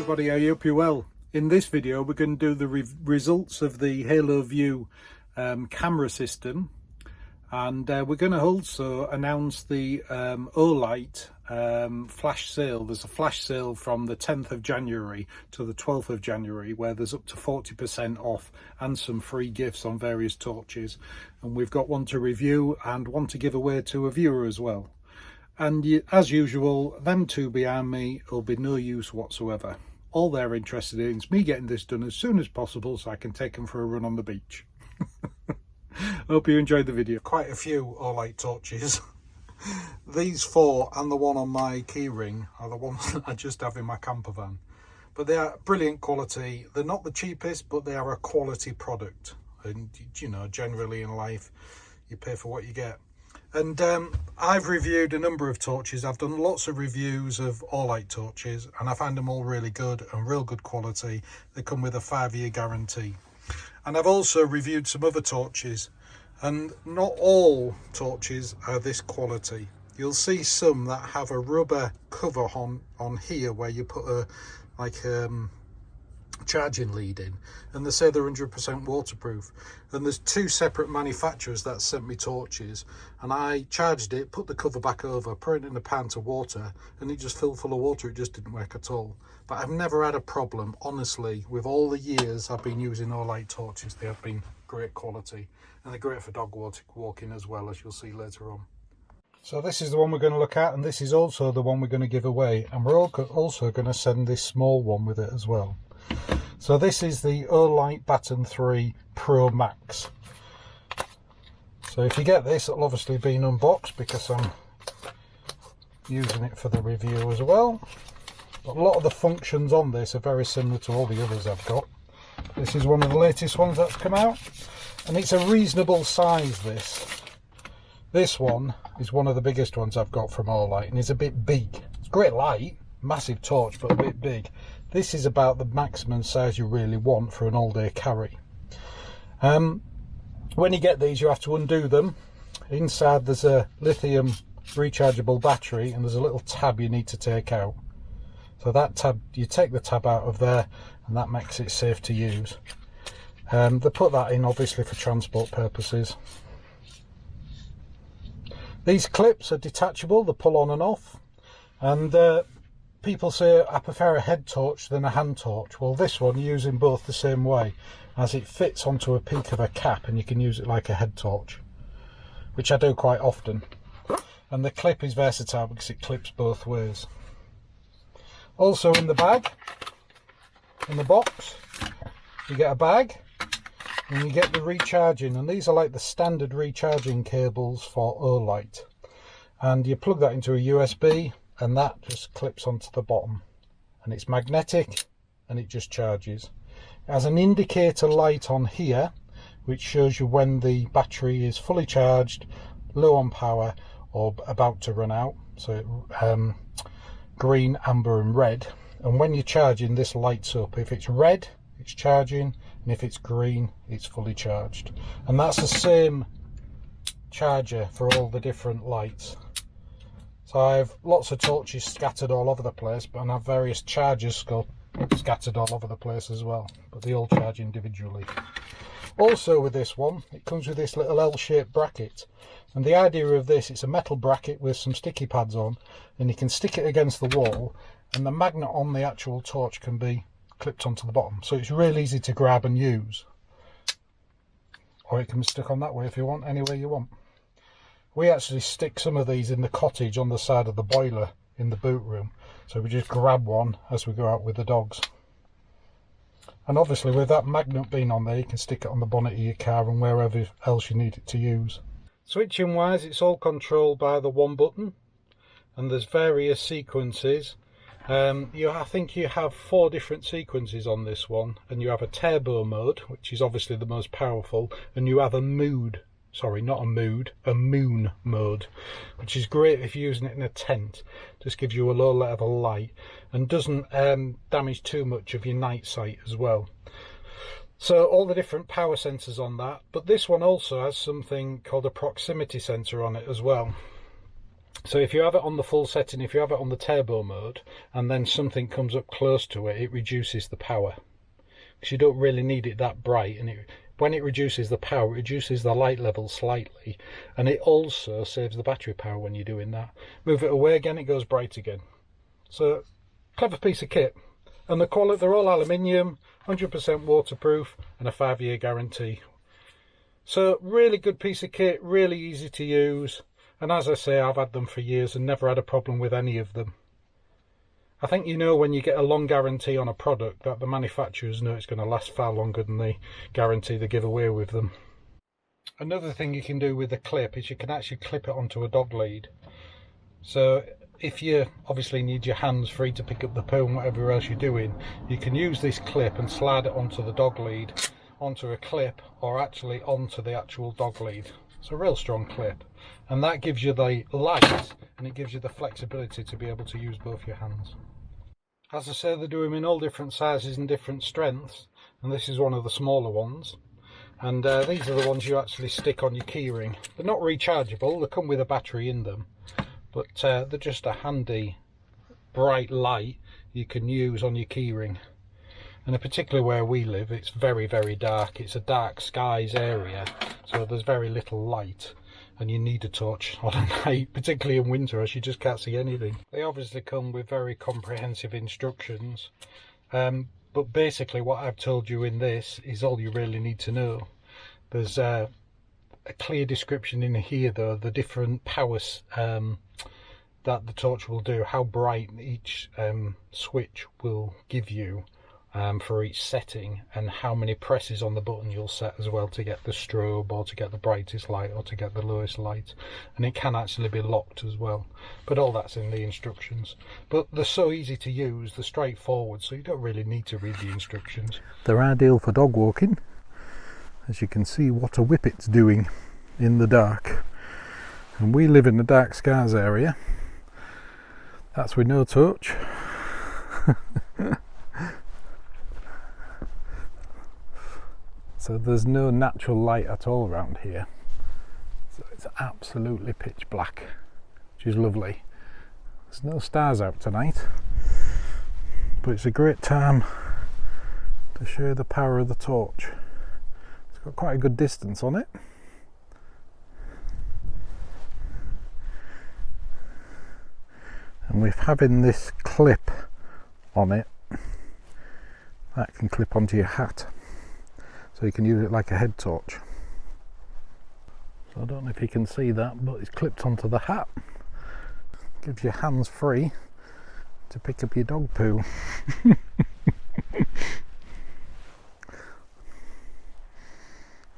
everybody, I hope you're well. In this video we're going to do the results of the Haloview camera system, and we're going to also announce the Olight flash sale. There's a flash sale from the 10th of January to the 12th of January where there's up to 40% off and some free gifts on various torches, and we've got one to review and one to give away to a viewer as well. And as usual, them two behind me will be no use whatsoever. All they're interested in is me getting this done as soon as possible so I can take them for a run on the beach. Hope you enjoyed the video. Quite a few Olight torches. These four and the one on my keyring are the ones that I just have in my camper van. But they are brilliant quality. They're not the cheapest, but they are a quality product. And you know, generally in life, you pay for what you get. And I've reviewed a number of torches. I've done lots of reviews of Olight torches, and I find them all really good and real good quality. They come with a 5-year guarantee. And I've also reviewed some other torches, and not all torches are this quality. You'll see some that have a rubber cover on here where you put a charging lead in, and they say they're 100% waterproof. And there's two separate manufacturers that sent me torches, and I charged it, put the cover back over, put it in a pint of water, and it just filled full of water. It just didn't work at all. But I've never had a problem, honestly, with all the years I've been using Olight torches. They have been great quality, and they're great for dog walking as well, as you'll see later on. So this is the one we're going to look at, and this is also the one we're going to give away, and we're also going to send this small one with it as well. So this is the Olight Baton 3 Pro Max. So if you get this, it'll obviously be unboxed because I'm using it for the review as well. But a lot of the functions on this are very similar to all the others I've got. This is one of the latest ones that's come out, and it's a reasonable size. This one is one of the biggest ones I've got from Olight, and it's a bit big. It's great light, massive torch, but a bit big. This is about the maximum size you really want for an all-day carry. When you get these, you have to undo them. Inside there's a lithium rechargeable battery, and there's a little tab you need to take out. So that tab, you take the tab out of there, and that makes it safe to use. They put that in obviously for transport purposes. These clips are detachable, they pull on and off, and people say I prefer a head torch than a hand torch. Well, this one, using both the same way, as it fits onto a peak of a cap, and you can use it like a head torch, which I do quite often. And the clip is versatile because it clips both ways. Also in the bag, in the box, you get a bag, and you get the recharging, and these are like the standard recharging cables for Olight. And you plug that into a USB, and that just clips onto the bottom, and it's magnetic, and it just charges. It has an indicator light on here which shows you when the battery is fully charged, low on power, or about to run out. So green, amber and red, and when you're charging, this lights up. If it's red, it's charging, and if it's green, it's fully charged. And that's the same charger for all the different lights. So I have lots of torches scattered all over the place, and I have various chargers scattered all over the place as well, but they all charge individually. Also with this one, it comes with this little L-shaped bracket, and the idea of this, it's a metal bracket with some sticky pads on, and you can stick it against the wall, and the magnet on the actual torch can be clipped onto the bottom, so it's really easy to grab and use. Or it can be stuck on that way if you want, anywhere you want. We actually stick some of these in the cottage on the side of the boiler in the boot room, so we just grab one as we go out with the dogs. And obviously with that magnet being on there, you can stick it on the bonnet of your car and wherever else you need it to use. Switching wise, it's all controlled by the one button, and there's various sequences. I think you have 4 different sequences on this one, and you have a turbo mode, which is obviously the most powerful, and you have a moon mode, which is great if you're using it in a tent. Just gives you a low level light and doesn't damage too much of your night sight as well. So all the different power sensors on that, but this one also has something called a proximity sensor on it as well. So if you have it on the full setting, if you have it on the turbo mode, and then something comes up close to it, it reduces the power. Because you don't really need it that bright, and when it reduces the power, it reduces the light level slightly, and it also saves the battery power when you're doing that. Move it away again, it goes bright again. So, clever piece of kit. And the quality, they're all aluminium, 100% waterproof, and a 5-year guarantee. So, really good piece of kit, really easy to use. And as I say, I've had them for years and never had a problem with any of them. I think you know when you get a long guarantee on a product that the manufacturers know it's going to last far longer than the guarantee they give away with them. Another thing you can do with the clip is you can actually clip it onto a dog lead. So if you obviously need your hands free to pick up the poo and whatever else you're doing, you can use this clip and slide it onto the dog lead, onto a clip, or actually onto the actual dog lead. It's a real strong clip, and that gives you the light and it gives you the flexibility to be able to use both your hands. As I say, they do them in all different sizes and different strengths, and this is one of the smaller ones. And these are the ones you actually stick on your keyring. They're not rechargeable, they come with a battery in them, but they're just a handy bright light you can use on your keyring. And particularly where we live, it's very, very dark. It's a dark skies area, so there's very little light, and you need a torch on a night, particularly in winter, as you just can't see anything. They obviously come with very comprehensive instructions, but basically what I've told you in this is all you really need to know. There's a clear description in here though, the different powers that the torch will do, how bright each switch will give you for each setting, and how many presses on the button you'll set as well to get the strobe, or to get the brightest light, or to get the lowest light. And it can actually be locked as well, but all that's in the instructions. But they're so easy to use, they're straightforward, so you don't really need to read the instructions. They're ideal for dog walking, as you can see what a Whippet's doing in the dark. And we live in the dark skies area, that's with no torch. So there's no natural light at all around here, so it's absolutely pitch black, which is lovely. There's no stars out tonight, but it's a great time to show the power of the torch. It's got quite a good distance on it, and with having this clip on it, that can clip onto your hat. So you can use it like a head torch. So I don't know if you can see that, but it's clipped onto the hat. Gives you hands free to pick up your dog poo.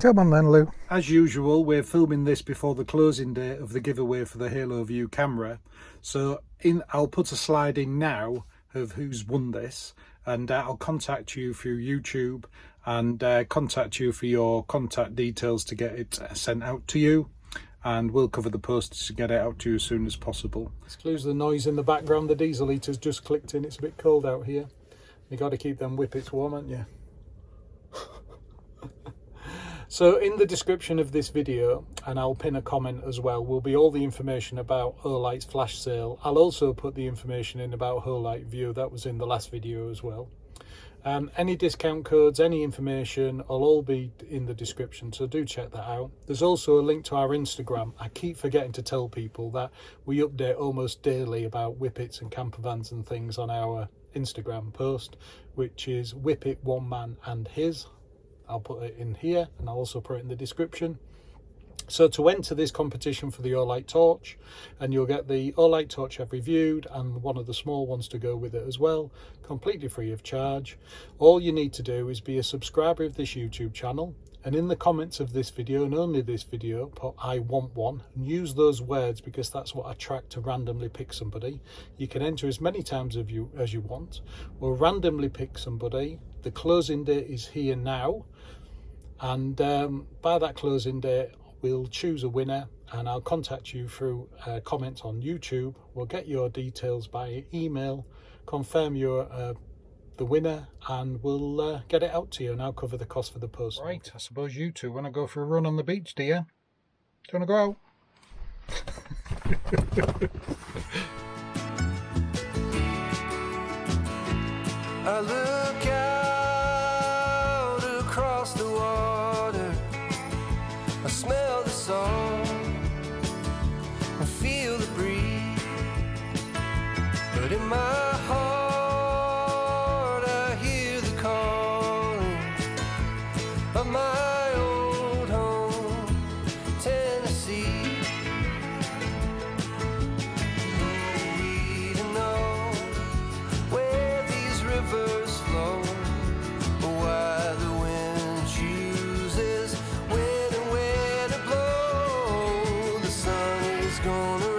Come on then, Lou. As usual, we're filming this before the closing date of the giveaway for the Haloview camera. So I'll put a slide in now of who's won this, and I'll contact you through YouTube and contact you for your contact details to get it sent out to you, and we'll cover the postage to get it out to you as soon as possible. Excuse the noise in the background, the diesel heater's just clicked in, it's a bit cold out here. You got to keep them Whippets warm, haven't you? So in the description of this video, and I'll pin a comment as well, will be all the information about Olight's flash sale. I'll also put the information in about Olight View, that was in the last video as well. Any discount codes, any information will all be in the description, so do check that out. There's also a link to our Instagram. I keep forgetting to tell people that we update almost daily about Whippets and camper vans and things on our Instagram post, which is Whippet One Man and His. I'll put it in here, and I'll also put it in the description. So to enter this competition for the Olight torch, and you'll get the Olight torch I've reviewed and one of the small ones to go with it as well, completely free of charge. All you need to do is be a subscriber of this YouTube channel, and in the comments of this video, and only this video, put "I want one," and use those words, because that's what I track to randomly pick somebody. You can enter as many times as you want. We'll randomly pick somebody. The closing date is here now, and by that closing date we'll choose a winner, and I'll contact you through comments on YouTube. We'll get your details by email, confirm you're the winner, and we'll get it out to you, and I'll cover the cost for the post. Right, I suppose you two want to go for a run on the beach, do you? Do you want to go out? I look out across the water, I smell the salt and feel the breeze, but in my heart I hear the calling of my old home, Tennessee. We don't know where these rivers flow, or why the wind chooses when and where to blow. The sun is gonna